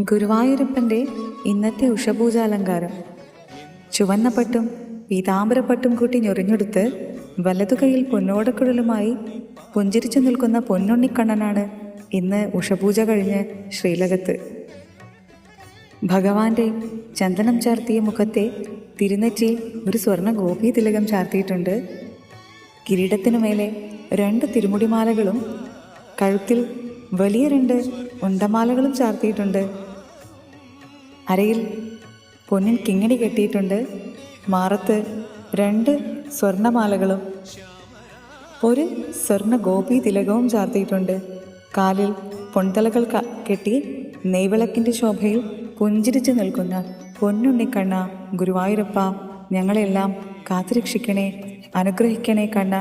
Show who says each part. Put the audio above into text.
Speaker 1: ഗുരുവായൂരപ്പൻ്റെ ഇന്നത്തെ ഉഷപൂജാലങ്കാരം. ചുവന്ന പട്ടും പീതാംബരപ്പട്ടും കൂട്ടി ഞൊറിഞ്ഞെടുത്ത് വലതുകൈയിൽ പൊന്നോടക്കുഴലുമായി പുഞ്ചിരിച്ചു നിൽക്കുന്ന പൊന്നുണ്ണിക്കണ്ണനാണ് ഇന്ന് ഉഷപൂജ കഴിഞ്ഞ് ശ്രീലകത്ത്. ഭഗവാന്റെ ചന്ദനം ചാർത്തിയ മുഖത്തെ തിരുനെറ്റിയിൽ ഒരു സ്വർണ്ണ ഗോപി തിലകം ചാർത്തിയിട്ടുണ്ട്. കിരീടത്തിനു മേലെ 2 തിരുമുടിമാലകളും കഴുത്തിൽ വലിയ 2 ഉണ്ടമാലകളും ചാർത്തിയിട്ടുണ്ട്. അരയിൽ പൊന്നിൻ കിങ്ങിണി കെട്ടിയിട്ടുണ്ട്. മാറത്ത് 2 സ്വർണ്ണമാലകളും ഒരു സ്വർണ്ണ ഗോപി തിലകവും ചാർത്തിയിട്ടുണ്ട്. കാലിൽ പൊൻതലകൾ കെട്ടി നെയ്വിളക്കിൻ്റെ ശോഭയിൽ പുഞ്ചിരിച്ചു നിൽക്കുന്ന പൊന്നുണ്ണിക്കണ്ണ, ഗുരുവായൂരപ്പ, ഞങ്ങളെല്ലാം കാത്തുരക്ഷിക്കണേ, അനുഗ്രഹിക്കണേ കണ്ണ.